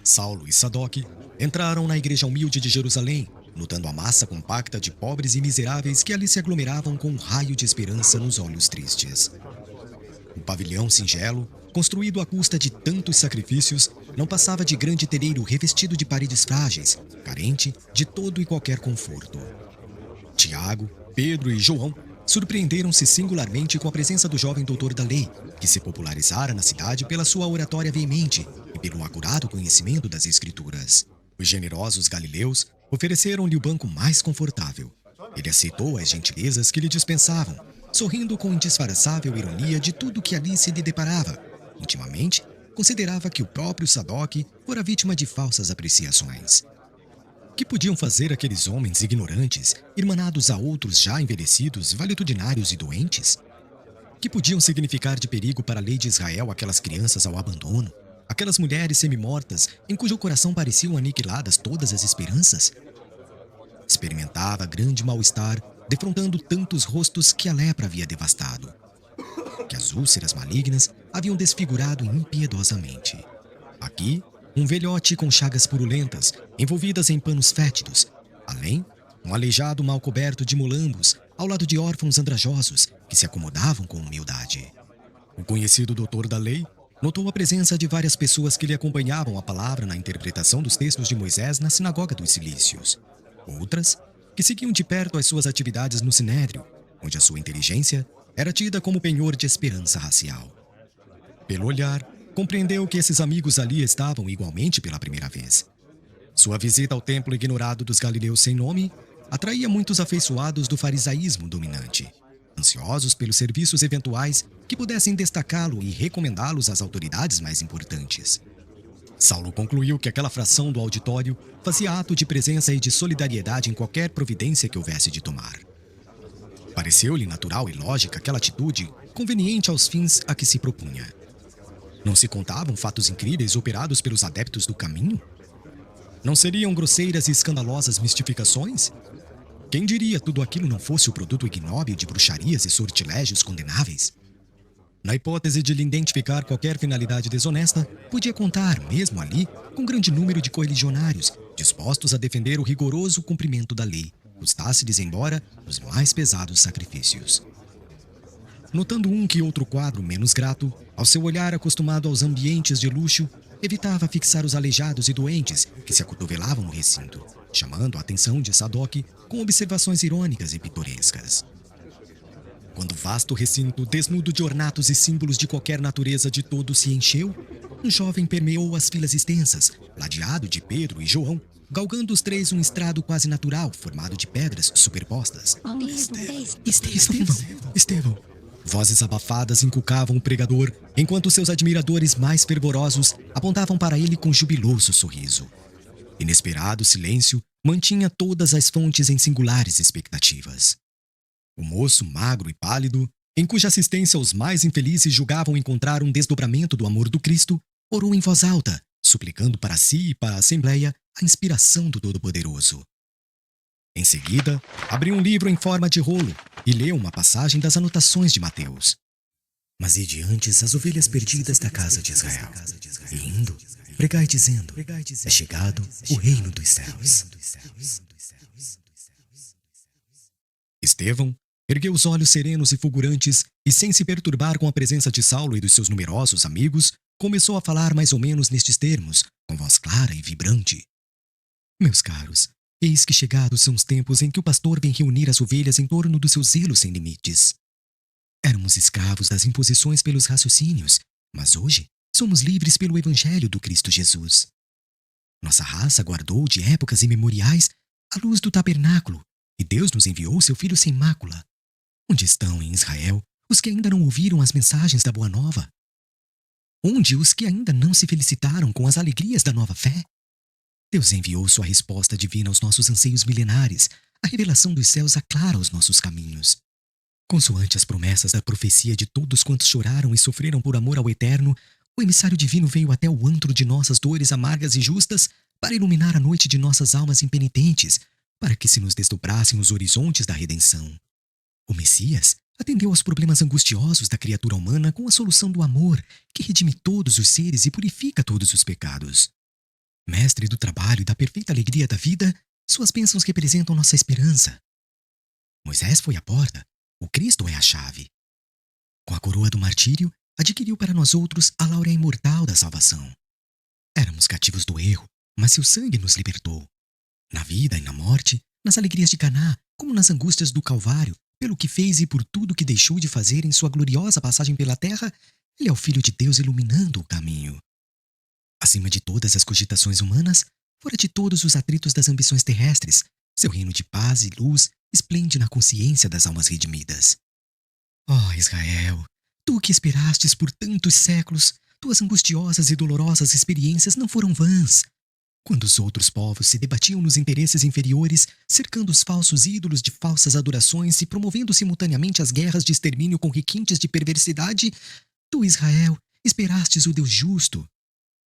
Saulo e Sadoc entraram na igreja humilde de Jerusalém, notando a massa compacta de pobres e miseráveis que ali se aglomeravam com um raio de esperança nos olhos tristes. O pavilhão singelo, construído à custa de tantos sacrifícios, não passava de grande telheiro revestido de paredes frágeis, carente de todo e qualquer conforto. Tiago, Pedro e João surpreenderam-se singularmente com a presença do jovem doutor da lei, que se popularizara na cidade pela sua oratória veemente e pelo acurado conhecimento das Escrituras. Os generosos galileus ofereceram-lhe o banco mais confortável. Ele aceitou as gentilezas que lhe dispensavam, sorrindo com indisfarçável ironia de tudo que ali se lhe deparava. Intimamente, considerava que o próprio Sadoc fora vítima de falsas apreciações. Que podiam fazer aqueles homens ignorantes, irmanados a outros já envelhecidos, valetudinários e doentes? Que podiam significar de perigo para a lei de Israel aquelas crianças ao abandono, aquelas mulheres semi-mortas em cujo coração pareciam aniquiladas todas as esperanças? Experimentava grande mal-estar, defrontando tantos rostos que a lepra havia devastado, que as úlceras malignas haviam desfigurado impiedosamente. Aqui, um velhote com chagas purulentas, envolvidas em panos fétidos. Além, um aleijado mal coberto de molambos, ao lado de órfãos andrajosos, que se acomodavam com humildade. O conhecido doutor da lei notou a presença de várias pessoas que lhe acompanhavam a palavra na interpretação dos textos de Moisés na sinagoga dos Cilícios. Outras, que seguiam de perto as suas atividades no Sinédrio, onde a sua inteligência era tida como penhor de esperança racial. Pelo olhar, compreendeu que esses amigos ali estavam igualmente pela primeira vez. Sua visita ao templo ignorado dos galileus sem nome atraía muitos afeiçoados do farisaísmo dominante, ansiosos pelos serviços eventuais que pudessem destacá-lo e recomendá-los às autoridades mais importantes. Saulo concluiu que aquela fração do auditório fazia ato de presença e de solidariedade em qualquer providência que houvesse de tomar. Pareceu-lhe natural e lógica aquela atitude conveniente aos fins a que se propunha. Não se contavam fatos incríveis operados pelos adeptos do caminho? Não seriam grosseiras e escandalosas mistificações? Quem diria tudo aquilo não fosse o produto ignóbil de bruxarias e sortilégios condenáveis? Na hipótese de lhe identificar qualquer finalidade desonesta, podia contar, mesmo ali, com um grande número de correligionários, dispostos a defender o rigoroso cumprimento da lei, custasse-lhes embora os mais pesados sacrifícios. Notando um que outro quadro menos grato, ao seu olhar acostumado aos ambientes de luxo, evitava fixar os aleijados e doentes que se acotovelavam no recinto, chamando a atenção de Sadoc com observações irônicas e pitorescas. Quando o vasto recinto, desnudo de ornatos e símbolos de qualquer natureza de todo se encheu, um jovem permeou as filas extensas, ladeado de Pedro e João, galgando os três um estrado quase natural, formado de pedras superpostas. Estevão! Vozes abafadas inculcavam o pregador, enquanto seus admiradores mais fervorosos apontavam para ele com jubiloso sorriso. Inesperado silêncio mantinha todas as fontes em singulares expectativas. O moço, magro e pálido, em cuja assistência os mais infelizes julgavam encontrar um desdobramento do amor do Cristo, orou em voz alta, suplicando para si e para a Assembleia a inspiração do Todo-Poderoso. Em seguida, abriu um livro em forma de rolo e leu uma passagem das anotações de Mateus. Mas ide antes as ovelhas perdidas da casa de Israel, e indo, pregai dizendo, é chegado o reino dos céus. Estevão ergueu os olhos serenos e fulgurantes e, sem se perturbar com a presença de Saulo e dos seus numerosos amigos, começou a falar mais ou menos nestes termos, com voz clara e vibrante. Meus caros, eis que chegados são os tempos em que o pastor vem reunir as ovelhas em torno do seu zelo sem limites. Éramos escravos das imposições pelos raciocínios, mas hoje somos livres pelo Evangelho do Cristo Jesus. Nossa raça guardou de épocas imemoriais a luz do tabernáculo, e Deus nos enviou seu Filho sem mácula. Onde estão em Israel os que ainda não ouviram as mensagens da Boa Nova? Onde os que ainda não se felicitaram com as alegrias da nova fé? Deus enviou sua resposta divina aos nossos anseios milenares. A revelação dos céus aclara os nossos caminhos. Consoante as promessas da profecia de todos quantos choraram e sofreram por amor ao Eterno, o emissário divino veio até o antro de nossas dores amargas e justas para iluminar a noite de nossas almas impenitentes, para que se nos desdobrassem os horizontes da redenção. O Messias atendeu aos problemas angustiosos da criatura humana com a solução do amor, que redime todos os seres e purifica todos os pecados. Mestre do trabalho e da perfeita alegria da vida, suas bênçãos representam nossa esperança. Moisés foi a porta, o Cristo é a chave. Com a coroa do martírio, adquiriu para nós outros a láurea imortal da salvação. Éramos cativos do erro, mas seu sangue nos libertou. Na vida e na morte, nas alegrias de Caná, como nas angústias do Calvário, pelo que fez e por tudo que deixou de fazer em sua gloriosa passagem pela terra, ele é o Filho de Deus iluminando o caminho. Acima de todas as cogitações humanas, fora de todos os atritos das ambições terrestres, seu reino de paz e luz esplende na consciência das almas redimidas. Ó Israel, tu que esperastes por tantos séculos, tuas angustiosas e dolorosas experiências não foram vãs. Quando os outros povos se debatiam nos interesses inferiores, cercando os falsos ídolos de falsas adorações e promovendo simultaneamente as guerras de extermínio com requintes de perversidade, tu, Israel, esperastes o Deus justo.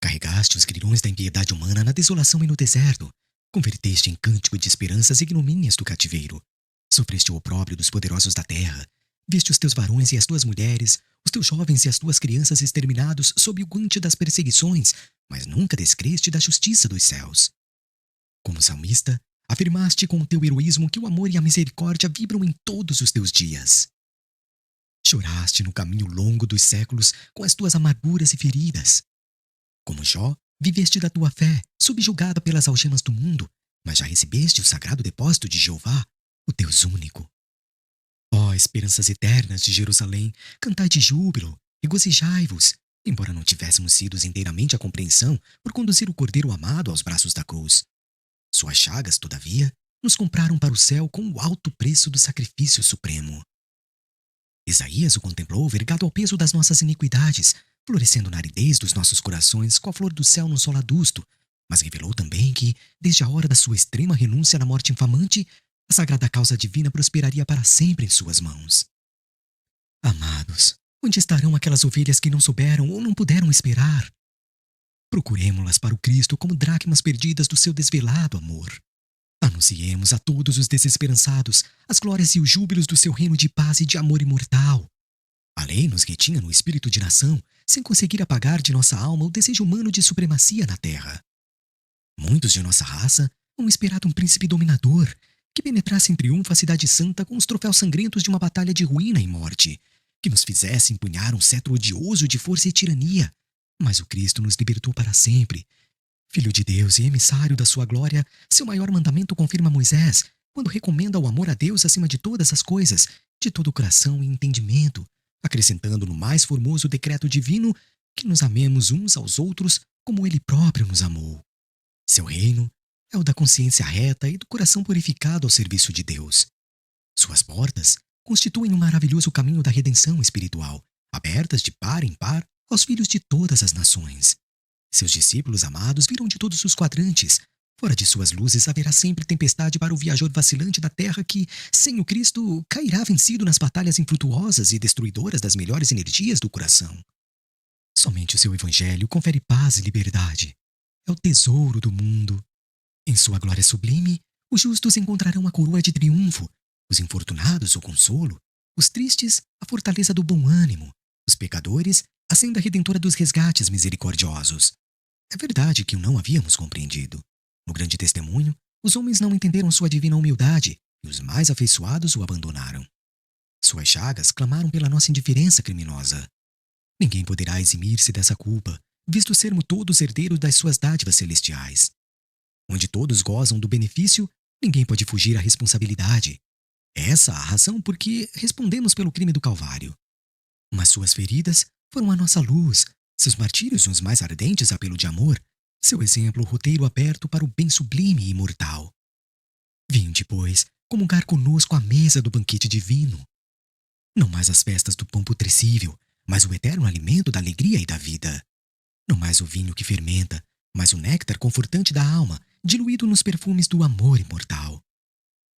Carregaste os grilhões da impiedade humana na desolação e no deserto. Converteste em cântico de esperança as ignomínias do cativeiro. Sofreste o opróbrio dos poderosos da terra. Viste os teus varões e as tuas mulheres, os teus jovens e as tuas crianças exterminados sob o guante das perseguições, mas nunca descreste da justiça dos céus. Como salmista, afirmaste com o teu heroísmo que o amor e a misericórdia vibram em todos os teus dias. Choraste no caminho longo dos séculos com as tuas amarguras e feridas. Como Jó, viveste da tua fé, subjugada pelas algemas do mundo, mas já recebeste o sagrado depósito de Jeová, o Deus único. Ó esperanças eternas de Jerusalém, cantai de júbilo, regozijai-vos, embora não tivéssemos sido inteiramente a compreensão por conduzir o Cordeiro amado aos braços da cruz. Suas chagas, todavia, nos compraram para o céu com o alto preço do sacrifício supremo. Isaías o contemplou vergado ao peso das nossas iniquidades, florescendo na aridez dos nossos corações com a flor do céu num solo adusto, mas revelou também que, desde a hora da sua extrema renúncia na morte infamante, a sagrada causa divina prosperaria para sempre em suas mãos. Amados, onde estarão aquelas ovelhas que não souberam ou não puderam esperar? Procuremo-las para o Cristo como dracmas perdidas do seu desvelado amor. Anunciemos a todos os desesperançados as glórias e os júbilos do seu reino de paz e de amor imortal. A lei nos retinha no espírito de nação, sem conseguir apagar de nossa alma o desejo humano de supremacia na terra. Muitos de nossa raça não esperaram um príncipe dominador que penetrasse em triunfo a cidade santa com os troféus sangrentos de uma batalha de ruína e morte, que nos fizesse empunhar um cetro odioso de força e tirania. Mas o Cristo nos libertou para sempre. Filho de Deus e emissário da sua glória, seu maior mandamento confirma Moisés, quando recomenda o amor a Deus acima de todas as coisas, de todo o coração e entendimento, acrescentando no mais formoso decreto divino que nos amemos uns aos outros como ele próprio nos amou. Seu reino é o da consciência reta e do coração purificado ao serviço de Deus. Suas portas constituem um maravilhoso caminho da redenção espiritual, abertas de par em par aos filhos de todas as nações. Seus discípulos amados viram de todos os quadrantes. Fora de suas luzes haverá sempre tempestade para o viajor vacilante da terra que, sem o Cristo, cairá vencido nas batalhas infrutuosas e destruidoras das melhores energias do coração. Somente o seu evangelho confere paz e liberdade. É o tesouro do mundo. Em sua glória sublime, os justos encontrarão a coroa de triunfo, os infortunados o consolo, os tristes a fortaleza do bom ânimo, os pecadores a senda redentora dos resgates misericordiosos. É verdade que o não havíamos compreendido. No grande testemunho, os homens não entenderam sua divina humildade e os mais afeiçoados o abandonaram. Suas chagas clamaram pela nossa indiferença criminosa. Ninguém poderá eximir-se dessa culpa, visto sermos todos herdeiros das suas dádivas celestiais. Onde todos gozam do benefício, ninguém pode fugir à responsabilidade. Essa a razão por que respondemos pelo crime do Calvário. Mas suas feridas foram a nossa luz, seus martírios os mais ardentes apelo de amor, seu exemplo o roteiro aberto para o bem sublime e imortal. Vinde, pois, comungar conosco à mesa do banquete divino. Não mais as festas do pão putrescível, mas o eterno alimento da alegria e da vida. Não mais o vinho que fermenta, mas o néctar confortante da alma, diluído nos perfumes do amor imortal.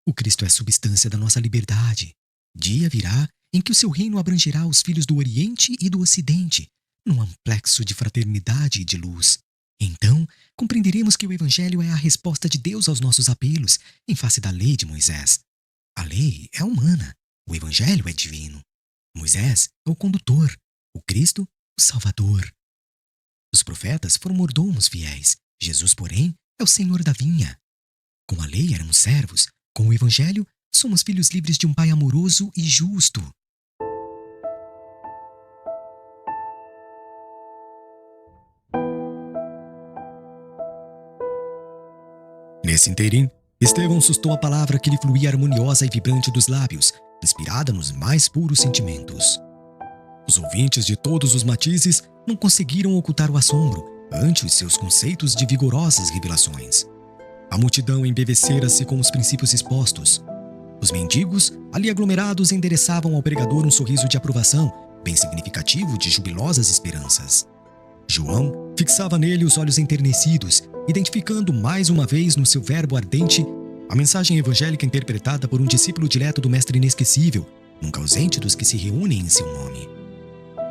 O Cristo é a substância da nossa liberdade. Dia virá em que o seu reino abrangerá os filhos do Oriente e do Ocidente, num amplexo de fraternidade e de luz. Então, compreenderemos que o Evangelho é a resposta de Deus aos nossos apelos, em face da lei de Moisés. A lei é humana, o Evangelho é divino. Moisés é o condutor, o Cristo, o Salvador. Os profetas foram mordomos fiéis, Jesus, porém, é o Senhor da vinha. Com a lei éramos servos, com o Evangelho somos filhos livres de um Pai amoroso e justo. Nesse inteirinho, Estevão sustou a palavra que lhe fluía harmoniosa e vibrante dos lábios, inspirada nos mais puros sentimentos. Os ouvintes de todos os matizes não conseguiram ocultar o assombro ante os seus conceitos de vigorosas revelações. A multidão embevecera-se com os princípios expostos. Os mendigos, ali aglomerados, endereçavam ao pregador um sorriso de aprovação, bem significativo de jubilosas esperanças. João fixava nele os olhos enternecidos, identificando mais uma vez no seu verbo ardente a mensagem evangélica interpretada por um discípulo dileto do Mestre Inesquecível, nunca ausente dos que se reúnem em seu nome.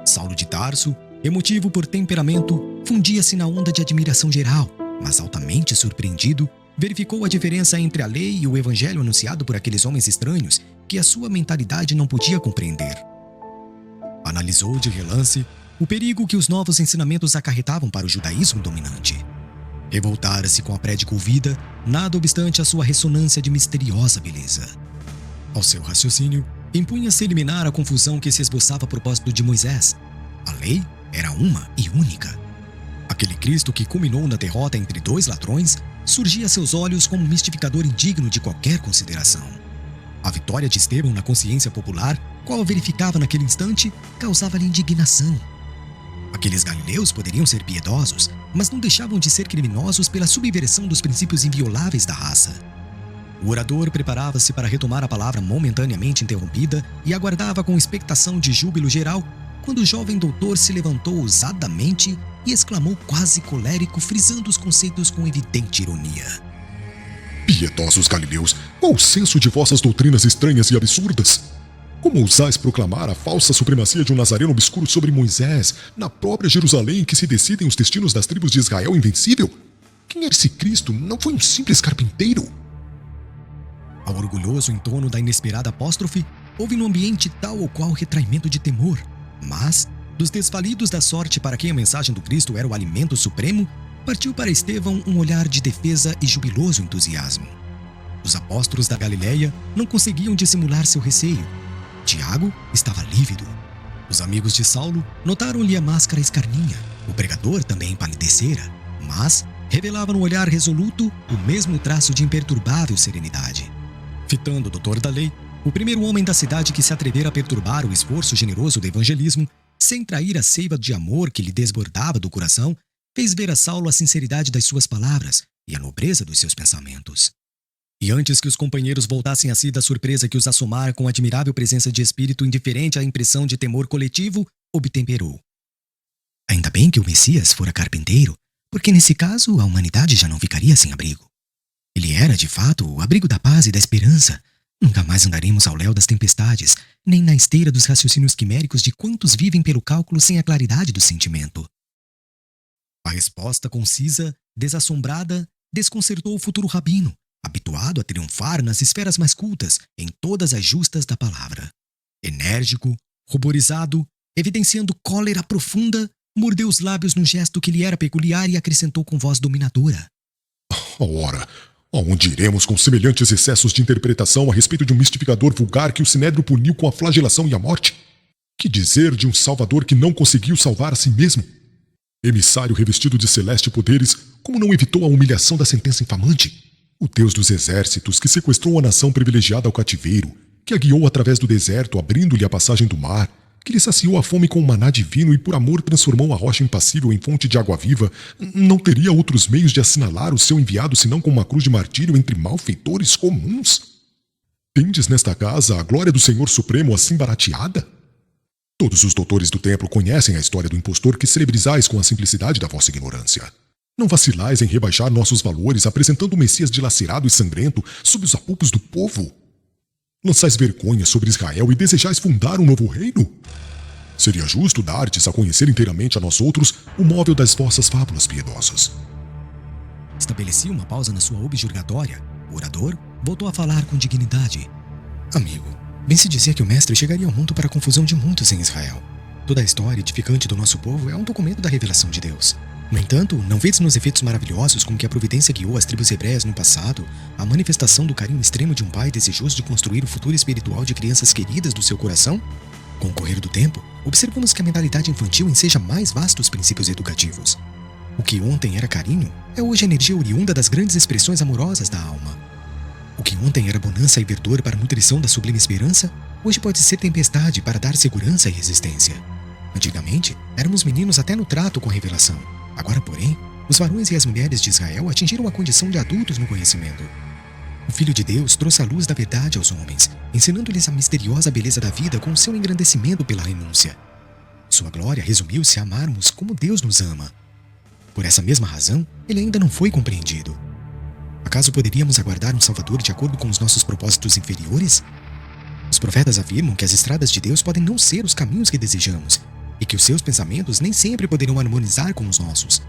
Saulo de Tarso, emotivo por temperamento, fundia-se na onda de admiração geral, mas altamente surpreendido, verificou a diferença entre a lei e o evangelho anunciado por aqueles homens estranhos que a sua mentalidade não podia compreender. Analisou de relance o perigo que os novos ensinamentos acarretavam para o judaísmo dominante. Revoltara-se com a prédica ouvida, nada obstante a sua ressonância de misteriosa beleza. Ao seu raciocínio, impunha-se eliminar a confusão que se esboçava a propósito de Moisés. A lei era uma e única. Aquele Cristo que culminou na derrota entre dois ladrões surgia a seus olhos como um mistificador indigno de qualquer consideração. A vitória de Estevão na consciência popular, qual verificava naquele instante, causava-lhe indignação. Aqueles galileus poderiam ser piedosos, mas não deixavam de ser criminosos pela subversão dos princípios invioláveis da raça. O orador preparava-se para retomar a palavra momentaneamente interrompida e aguardava com expectação de júbilo geral, quando o jovem doutor se levantou ousadamente e exclamou quase colérico, frisando os conceitos com evidente ironia. Piedosos galileus, qual o senso de vossas doutrinas estranhas e absurdas? Como ousais proclamar a falsa supremacia de um nazareno obscuro sobre Moisés, na própria Jerusalém em que se decidem os destinos das tribos de Israel invencível? Quem era esse Cristo? Não foi um simples carpinteiro? Ao orgulhoso entono da inesperada apóstrofe, houve no ambiente tal ou qual retraimento de temor, mas, dos desvalidos da sorte para quem a mensagem do Cristo era o alimento supremo, partiu para Estevão um olhar de defesa e jubiloso entusiasmo. Os apóstolos da Galileia não conseguiam dissimular seu receio. Tiago estava lívido. Os amigos de Saulo notaram-lhe a máscara escarninha. O pregador também empalidecera, mas revelava no olhar resoluto o mesmo traço de imperturbável serenidade. Fitando o doutor da lei, o primeiro homem da cidade que se atrevera a perturbar o esforço generoso do evangelismo, sem trair a seiva de amor que lhe desbordava do coração, fez ver a Saulo a sinceridade das suas palavras e a nobreza dos seus pensamentos. E antes que os companheiros voltassem a si da surpresa que os assomara com a admirável presença de espírito indiferente à impressão de temor coletivo, obtemperou. Ainda bem que o Messias fora carpinteiro, porque nesse caso a humanidade já não ficaria sem abrigo. Ele era, de fato, o abrigo da paz e da esperança. Nunca mais andaremos ao léu das tempestades, nem na esteira dos raciocínios quiméricos de quantos vivem pelo cálculo sem a claridade do sentimento. A resposta concisa, desassombrada, desconcertou o futuro rabino, habituado a triunfar nas esferas mais cultas, em todas as justas da palavra. Enérgico, ruborizado, evidenciando cólera profunda, mordeu os lábios num gesto que lhe era peculiar e acrescentou com voz dominadora. Ora, aonde iremos com semelhantes excessos de interpretação a respeito de um mistificador vulgar que o Sinédrio puniu com a flagelação e a morte? Que dizer de um Salvador que não conseguiu salvar a si mesmo? Emissário revestido de celestes poderes, como não evitou a humilhação da sentença infamante? O Deus dos exércitos que sequestrou a nação privilegiada ao cativeiro, que a guiou através do deserto, abrindo-lhe a passagem do mar, que lhe saciou a fome com o maná divino e por amor transformou a rocha impassível em fonte de água viva, não teria outros meios de assinalar o seu enviado senão com uma cruz de martírio entre malfeitores comuns? Tendes nesta casa a glória do Senhor Supremo assim barateada? Todos os doutores do templo conhecem a história do impostor que celebrizais com a simplicidade da vossa ignorância. Não vacilais em rebaixar nossos valores apresentando o Messias dilacerado e sangrento sob os apupos do povo. Lançais vergonha sobre Israel e desejais fundar um novo reino? Seria justo dar-te a conhecer inteiramente a nós outros o móvel das vossas fábulas piedosas. Estabeleci uma pausa na sua objurgatória. O orador voltou a falar com dignidade. Amigo, bem se dizia que o mestre chegaria ao mundo para a confusão de muitos em Israel. Toda a história edificante do nosso povo é um documento da revelação de Deus. No entanto, não vedes nos efeitos maravilhosos com que a providência guiou as tribos hebreias no passado a manifestação do carinho extremo de um pai desejoso de construir o futuro espiritual de crianças queridas do seu coração? Com o correr do tempo, observamos que a mentalidade infantil enseja mais vastos princípios educativos. O que ontem era carinho, é hoje energia oriunda das grandes expressões amorosas da alma. O que ontem era bonança e verdor para a nutrição da sublime esperança, hoje pode ser tempestade para dar segurança e resistência. Antigamente, éramos meninos até no trato com a revelação. Agora, porém, os varões e as mulheres de Israel atingiram a condição de adultos no conhecimento. O Filho de Deus trouxe a luz da verdade aos homens, ensinando-lhes a misteriosa beleza da vida com o seu engrandecimento pela renúncia. Sua glória resumiu-se a amarmos como Deus nos ama. Por essa mesma razão, ele ainda não foi compreendido. Acaso poderíamos aguardar um Salvador de acordo com os nossos propósitos inferiores? Os profetas afirmam que as estradas de Deus podem não ser os caminhos que desejamos, e que os seus pensamentos nem sempre poderão harmonizar com os nossos.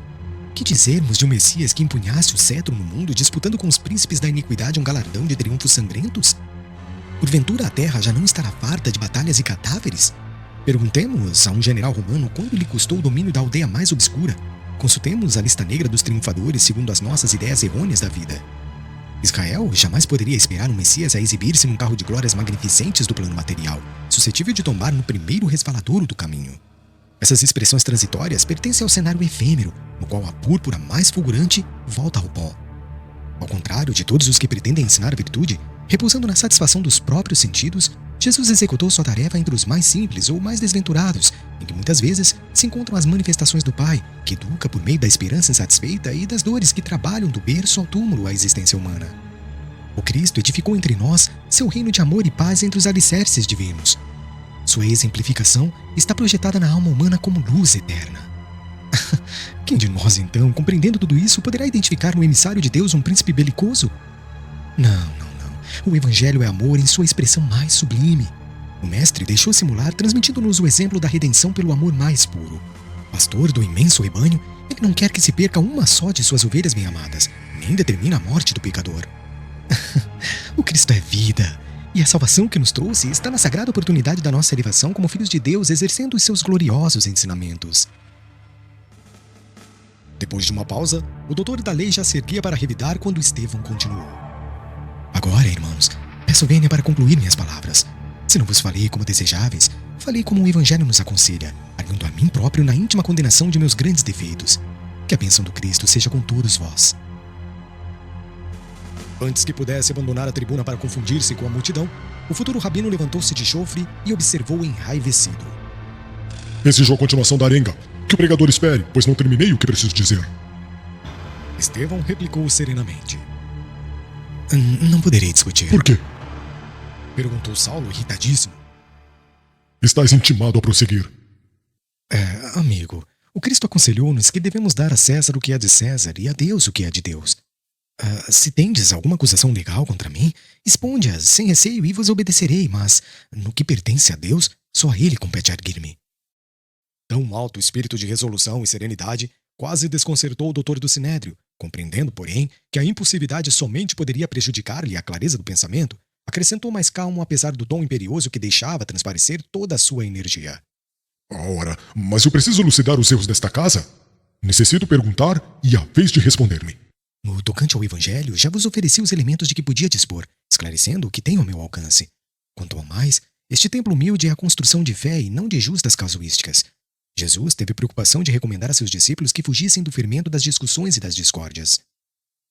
Que dizermos de um Messias que empunhasse o cetro no mundo, disputando com os príncipes da iniquidade um galardão de triunfos sangrentos? Porventura a terra já não estará farta de batalhas e cadáveres? Perguntemos a um general romano quanto lhe custou o domínio da aldeia mais obscura. Consultemos a lista negra dos triunfadores segundo as nossas ideias errôneas da vida. Israel jamais poderia esperar um Messias a exibir-se num carro de glórias magnificentes do plano material, suscetível de tombar no primeiro resvaladouro do caminho. Essas expressões transitórias pertencem ao cenário efêmero, no qual a púrpura mais fulgurante volta ao pó. Ao contrário de todos os que pretendem ensinar a virtude, repousando na satisfação dos próprios sentidos, Jesus executou sua tarefa entre os mais simples ou mais desventurados, em que muitas vezes se encontram as manifestações do Pai, que educa por meio da esperança insatisfeita e das dores que trabalham do berço ao túmulo a existência humana. O Cristo edificou entre nós seu reino de amor e paz entre os alicerces divinos. Sua exemplificação está projetada na alma humana como luz eterna. Quem de nós, então, compreendendo tudo isso, poderá identificar no emissário de Deus um príncipe belicoso? Não. O Evangelho é amor em sua expressão mais sublime. O Mestre deixou simular, transmitindo-nos o exemplo da redenção pelo amor mais puro. Pastor do imenso rebanho, ele não quer que se perca uma só de suas ovelhas bem-amadas, nem determina a morte do pecador. O Cristo é vida, e a salvação que nos trouxe está na sagrada oportunidade da nossa elevação como filhos de Deus, exercendo os seus gloriosos ensinamentos. Depois de uma pausa, o doutor da lei já se erguia para revidar quando Estevão continuou. Agora, irmãos, peço vênia para concluir minhas palavras. Se não vos falei como desejáveis, falei como o Evangelho nos aconselha, arguindo a mim próprio na íntima condenação de meus grandes defeitos. Que a bênção do Cristo seja com todos vós. Antes que pudesse abandonar a tribuna para confundir-se com a multidão, o futuro rabino levantou-se de chofre e observou enraivecido. Exijo a continuação da arenga. Que o pregador espere, pois não terminei o que preciso dizer. Estevão replicou serenamente. Não poderei discutir. Por quê? Perguntou Saulo, irritadíssimo. Estás intimado a prosseguir. Amigo, o Cristo aconselhou-nos que devemos dar a César o que é de César e a Deus o que é de Deus. Se tendes alguma acusação legal contra mim, exponde-as sem receio e vos obedecerei, mas no que pertence a Deus, só a ele compete erguer-me. Tão alto espírito de resolução e serenidade quase desconcertou o doutor do Sinédrio, compreendendo, porém, que a impulsividade somente poderia prejudicar-lhe a clareza do pensamento, acrescentou mais calmo apesar do tom imperioso que deixava transparecer toda a sua energia. Ora, mas eu preciso elucidar os erros desta casa? Necessito perguntar e a vez de responder-me. No tocante ao Evangelho, já vos ofereci os elementos de que podia dispor, esclarecendo o que tem ao meu alcance. Quanto ao mais, este templo humilde é a construção de fé e não de justas casuísticas. Jesus teve preocupação de recomendar a seus discípulos que fugissem do fermento das discussões e das discórdias.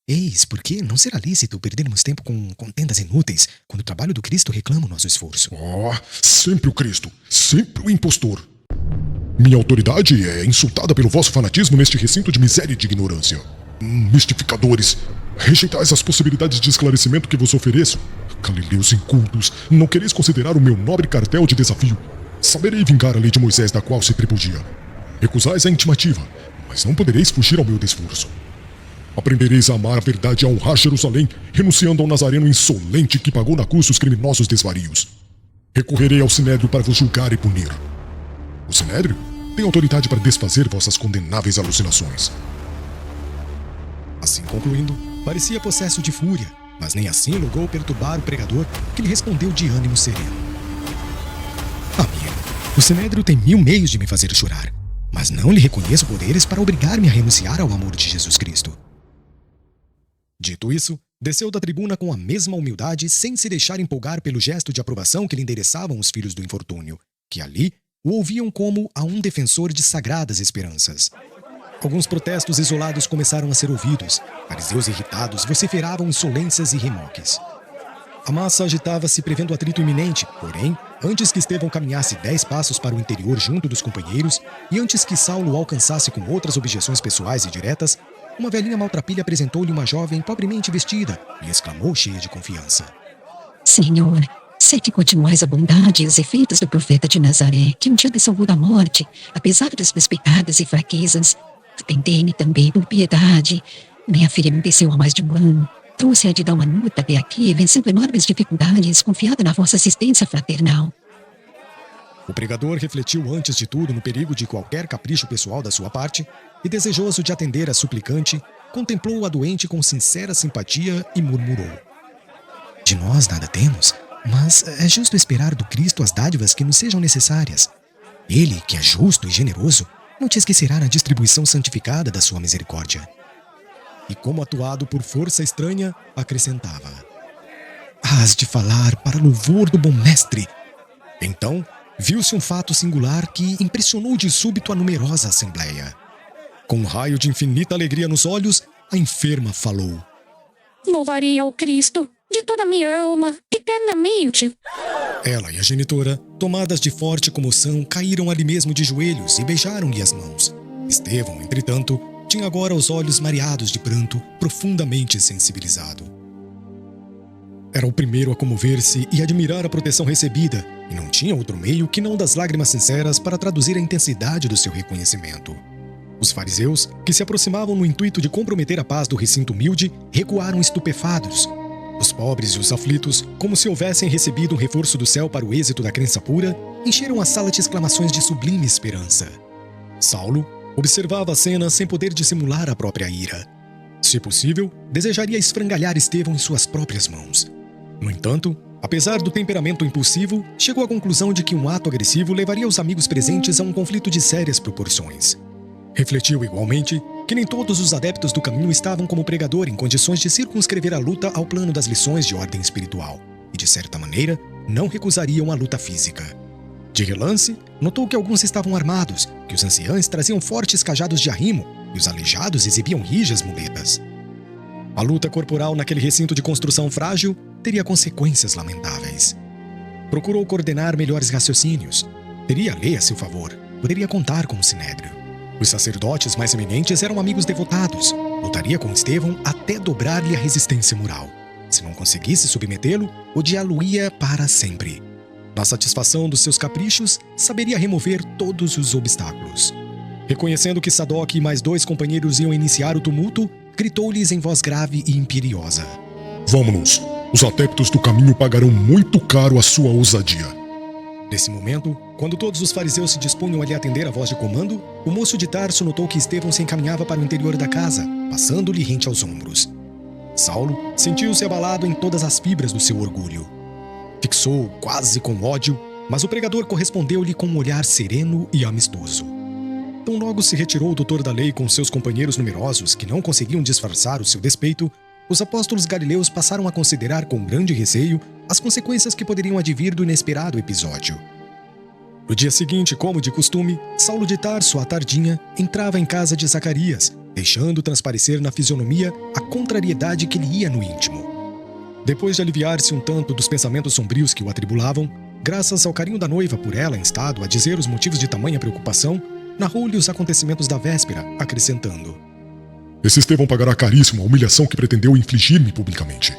Eis porque não será lícito perdermos tempo com contendas inúteis, quando o trabalho do Cristo reclama o nosso esforço. Sempre o Cristo, sempre o impostor. Minha autoridade é insultada pelo vosso fanatismo neste recinto de miséria e de ignorância. Mistificadores, rejeitais as possibilidades de esclarecimento que vos ofereço. Galileus incultos, não quereis considerar o meu nobre cartel de desafio. Saberei vingar a lei de Moisés da qual se tripudia. Recusais a intimativa, mas não podereis fugir ao meu desforço. Aprendereis a amar a verdade e a honrar Jerusalém, renunciando ao Nazareno insolente que pagou na cruz os criminosos desvarios. Recorrerei ao Sinédrio para vos julgar e punir. O Sinédrio tem autoridade para desfazer vossas condenáveis alucinações. Assim concluindo, parecia possesso de fúria, mas nem assim logrou perturbar o pregador, que lhe respondeu de ânimo sereno. Amigo, o Sinédrio tem 1000 meios de me fazer chorar. mas não lhe reconheço poderes para obrigar-me a renunciar ao amor de Jesus Cristo. Dito isso, desceu da tribuna com a mesma humildade, sem se deixar empolgar pelo gesto de aprovação que lhe endereçavam os filhos do infortúnio, que ali o ouviam como a um defensor de sagradas esperanças. Alguns protestos isolados começaram a ser ouvidos. Fariseus irritados vociferavam insolências e remoques. A massa agitava-se prevendo atrito iminente, porém, antes que Estevão caminhasse 10 passos para o interior junto dos companheiros e antes que Saulo o alcançasse com outras objeções pessoais e diretas, uma velhinha maltrapilha apresentou-lhe uma jovem pobremente vestida e exclamou cheia de confiança: Senhor, sei que continuais a bondade e os efeitos do profeta de Nazaré, que um dia me salvou da morte, apesar dos meus pecados e fraquezas. Atendei-me também por piedade. Minha filha me desceu há mais de um ano. Trouxe-a de Dalmanuta até aqui, vencendo enormes dificuldades, confiada na vossa assistência fraternal. O pregador refletiu antes de tudo no perigo de qualquer capricho pessoal da sua parte e, desejoso de atender a suplicante, contemplou a doente com sincera simpatia e murmurou: De nós nada temos, mas é justo esperar do Cristo as dádivas que nos sejam necessárias. Ele, que é justo e generoso, não te esquecerá na distribuição santificada da sua misericórdia. E como atuado por força estranha, acrescentava: Hás de falar para louvor do bom mestre. Então, viu-se um fato singular que impressionou de súbito a numerosa assembleia. Com um raio de infinita alegria nos olhos, a enferma falou: Louvarei ao Cristo de toda a minha alma, eternamente. Ela e a genitora, tomadas de forte comoção, caíram ali mesmo de joelhos e beijaram-lhe as mãos. Estevão, entretanto, tinha agora os olhos mareados de pranto, profundamente sensibilizado. Era o primeiro a comover-se e admirar a proteção recebida, e não tinha outro meio que não das lágrimas sinceras para traduzir a intensidade do seu reconhecimento. Os fariseus, que se aproximavam no intuito de comprometer a paz do recinto humilde, recuaram estupefados. Os pobres e os aflitos, como se houvessem recebido um reforço do céu para o êxito da crença pura, encheram a sala de exclamações de sublime esperança. Saulo observava a cena sem poder dissimular a própria ira. Se possível, desejaria esfrangalhar Estevão em suas próprias mãos. No entanto, apesar do temperamento impulsivo, chegou à conclusão de que um ato agressivo levaria os amigos presentes a um conflito de sérias proporções. Refletiu igualmente que nem todos os adeptos do caminho estavam como pregador em condições de circunscrever a luta ao plano das lições de ordem espiritual, e de certa maneira, não recusariam a luta física. De relance, notou que alguns estavam armados, que os anciães traziam fortes cajados de arrimo e os aleijados exibiam rijas muletas. A luta corporal naquele recinto de construção frágil teria consequências lamentáveis. Procurou coordenar melhores raciocínios. Teria a lei a seu favor, poderia contar com o sinédrio. Os sacerdotes mais eminentes eram amigos devotados. Lutaria com Estevão até dobrar-lhe a resistência moral. Se não conseguisse submetê-lo, odiá-lo-ia para sempre. Na satisfação dos seus caprichos, saberia remover todos os obstáculos. Reconhecendo que Sadoc e mais 2 companheiros iam iniciar o tumulto, gritou-lhes em voz grave e imperiosa: Vamos-nos! Os adeptos do caminho pagarão muito caro a sua ousadia. Nesse momento, quando todos os fariseus se dispunham a lhe atender a voz de comando, o moço de Tarso notou que Estevão se encaminhava para o interior da casa, passando-lhe rente aos ombros. Saulo sentiu-se abalado em todas as fibras do seu orgulho. Fixou-o quase com ódio, mas o pregador correspondeu-lhe com um olhar sereno e amistoso. Tão logo se retirou o doutor da lei com seus companheiros numerosos que não conseguiam disfarçar o seu despeito, os apóstolos galileus passaram a considerar com grande receio as consequências que poderiam advir do inesperado episódio. No dia seguinte, como de costume, Saulo de Tarso, à tardinha, entrava em casa de Zacarias, deixando transparecer na fisionomia a contrariedade que lhe ia no íntimo. Depois de aliviar-se um tanto dos pensamentos sombrios que o atribulavam, graças ao carinho da noiva por ela instado a dizer os motivos de tamanha preocupação, narrou-lhe os acontecimentos da véspera, acrescentando: Esse Estevão pagará caríssimo a humilhação que pretendeu infligir-me publicamente.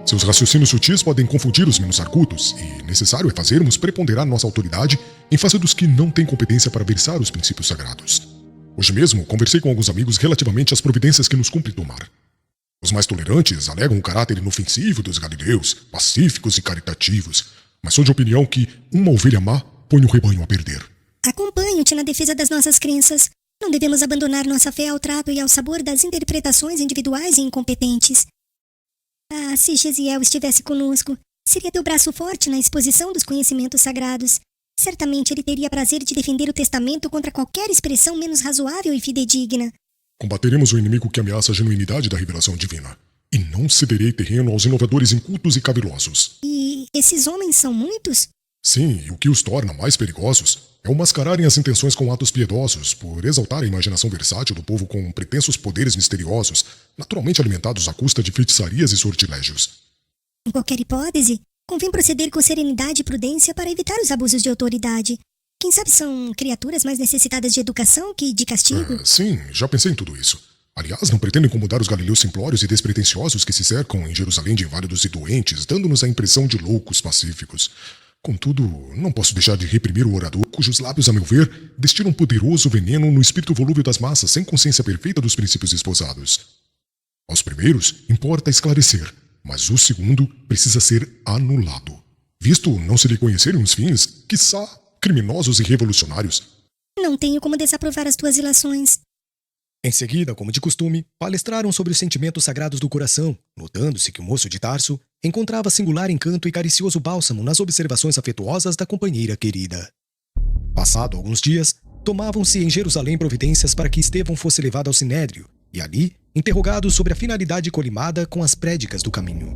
Seus raciocínios sutis podem confundir os menos argutos, e necessário é fazermos preponderar nossa autoridade em face dos que não têm competência para versar os princípios sagrados. Hoje mesmo, conversei com alguns amigos relativamente às providências que nos cumpre tomar. Os mais tolerantes alegam o caráter inofensivo dos galileus, pacíficos e caritativos, mas sou de opinião que uma ovelha má põe o rebanho a perder. Acompanho-te na defesa das nossas crenças. Não devemos abandonar nossa fé ao trato e ao sabor das interpretações individuais e incompetentes. Se Gesiel estivesse conosco, seria teu braço forte na exposição dos conhecimentos sagrados. Certamente ele teria prazer de defender o testamento contra qualquer expressão menos razoável e fidedigna. Combateremos o inimigo que ameaça a genuinidade da revelação divina. E não cederei terreno aos inovadores incultos e cavilosos. E esses homens são muitos? Sim, e o que os torna mais perigosos é o mascararem as intenções com atos piedosos, por exaltar a imaginação versátil do povo com pretensos poderes misteriosos, naturalmente alimentados à custa de feitiçarias e sortilégios. Em qualquer hipótese, convém proceder com serenidade e prudência para evitar os abusos de autoridade. Quem sabe são criaturas mais necessitadas de educação que de castigo? Sim, já pensei em tudo isso. Aliás, não pretendo incomodar os galileus simplórios e despretensiosos que se cercam em Jerusalém de inválidos e doentes, dando-nos a impressão de loucos pacíficos. Contudo, não posso deixar de reprimir o orador, cujos lábios, a meu ver, destilam poderoso veneno no espírito volúvel das massas, sem consciência perfeita dos princípios esposados. Aos primeiros, importa esclarecer, mas o segundo precisa ser anulado, visto não se lhe conhecerem os fins, quiçá criminosos e revolucionários. Não tenho como desaprovar as tuas ilações. Em seguida, como de costume, palestraram sobre os sentimentos sagrados do coração, notando-se que o moço de Tarso encontrava singular encanto e caricioso bálsamo nas observações afetuosas da companheira querida. Passado alguns dias, tomavam-se em Jerusalém providências para que Estevão fosse levado ao Sinédrio, e ali, interrogado sobre a finalidade colimada com as prédicas do caminho.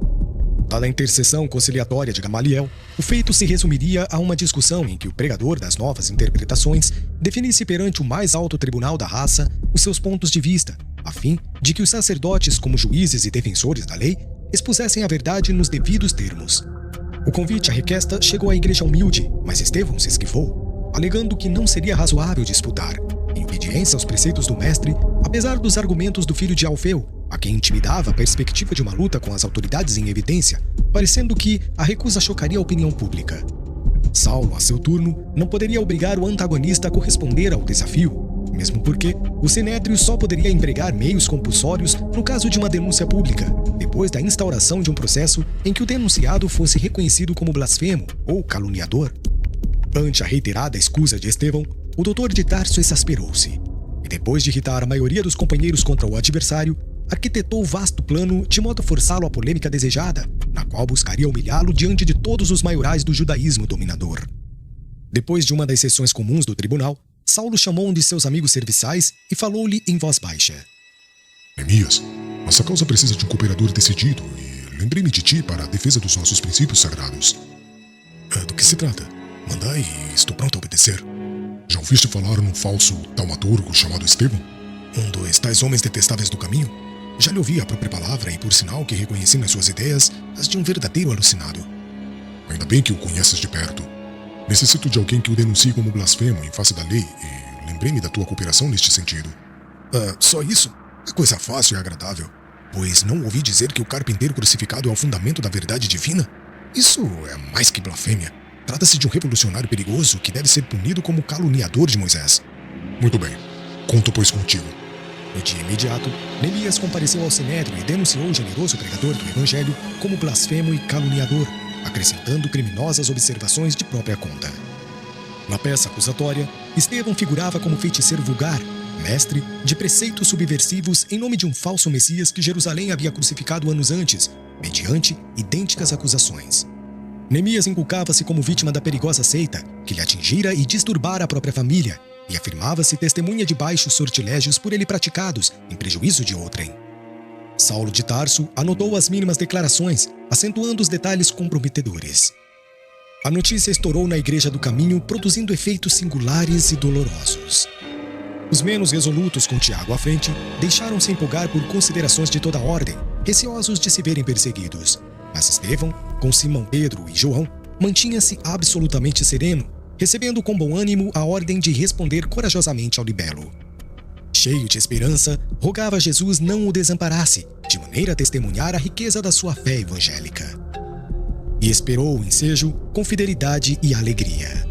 Dada a intercessão conciliatória de Gamaliel, o feito se resumiria a uma discussão em que o pregador das novas interpretações definisse perante o mais alto tribunal da raça os seus pontos de vista, a fim de que os sacerdotes, como juízes e defensores da lei, expusessem a verdade nos devidos termos. O convite à requesta chegou à igreja humilde, mas Estevão se esquivou, alegando que não seria razoável disputar, em obediência aos preceitos do mestre, apesar dos argumentos do filho de Alfeu, a quem intimidava a perspectiva de uma luta com as autoridades em evidência, parecendo que a recusa chocaria a opinião pública. Saulo, a seu turno, não poderia obrigar o antagonista a corresponder ao desafio, mesmo porque o Sinédrio só poderia empregar meios compulsórios no caso de uma denúncia pública, depois da instauração de um processo em que o denunciado fosse reconhecido como blasfemo ou caluniador. Ante a reiterada escusa de Estevão, o doutor de Tarso exasperou-se, e depois de irritar a maioria dos companheiros contra o adversário, arquitetou vasto plano de modo a forçá-lo à polêmica desejada, na qual buscaria humilhá-lo diante de todos os maiorais do judaísmo dominador. Depois de uma das sessões comuns do tribunal, Saulo chamou um de seus amigos serviçais e falou-lhe em voz baixa. Neemias, nossa causa precisa de um cooperador decidido e lembrei-me de ti para a defesa dos nossos princípios sagrados. Do que se trata? Mandai e estou pronto a obedecer. Já ouviste falar num falso taumaturgo chamado Estevão? Um dos tais homens detestáveis do caminho? Já lhe ouvi a própria palavra e, por sinal, que reconheci nas suas ideias as de um verdadeiro alucinado. Ainda bem que o conheces de perto. Necessito de alguém que o denuncie como blasfemo em face da lei e lembrei-me da tua cooperação neste sentido. Só isso? É coisa fácil e agradável. Pois não ouvi dizer que o carpinteiro crucificado é o fundamento da verdade divina? Isso é mais que blasfêmia. Trata-se de um revolucionário perigoso que deve ser punido como caluniador de Moisés. Muito bem. Conto, pois, contigo. No dia imediato, Neemias compareceu ao Sinédrio e denunciou o generoso pregador do Evangelho como blasfemo e caluniador, acrescentando criminosas observações de própria conta. Na peça acusatória, Estevão figurava como feiticeiro vulgar, mestre de preceitos subversivos em nome de um falso Messias que Jerusalém havia crucificado anos antes, mediante idênticas acusações. Neemias inculcava-se como vítima da perigosa seita, que lhe atingira e disturbara a própria família, e afirmava-se testemunha de baixos sortilégios por ele praticados, em prejuízo de outrem. Saulo de Tarso anotou as mínimas declarações, acentuando os detalhes comprometedores. A notícia estourou na Igreja do Caminho, produzindo efeitos singulares e dolorosos. Os menos resolutos, com Tiago à frente, deixaram-se empolgar por considerações de toda ordem, receosos de se verem perseguidos. Mas Estevão, com Simão Pedro e João, mantinha-se absolutamente sereno, recebendo com bom ânimo a ordem de responder corajosamente ao libelo. Cheio de esperança, rogava a Jesus não o desamparasse, de maneira a testemunhar a riqueza da sua fé evangélica. E esperou o ensejo com fidelidade e alegria.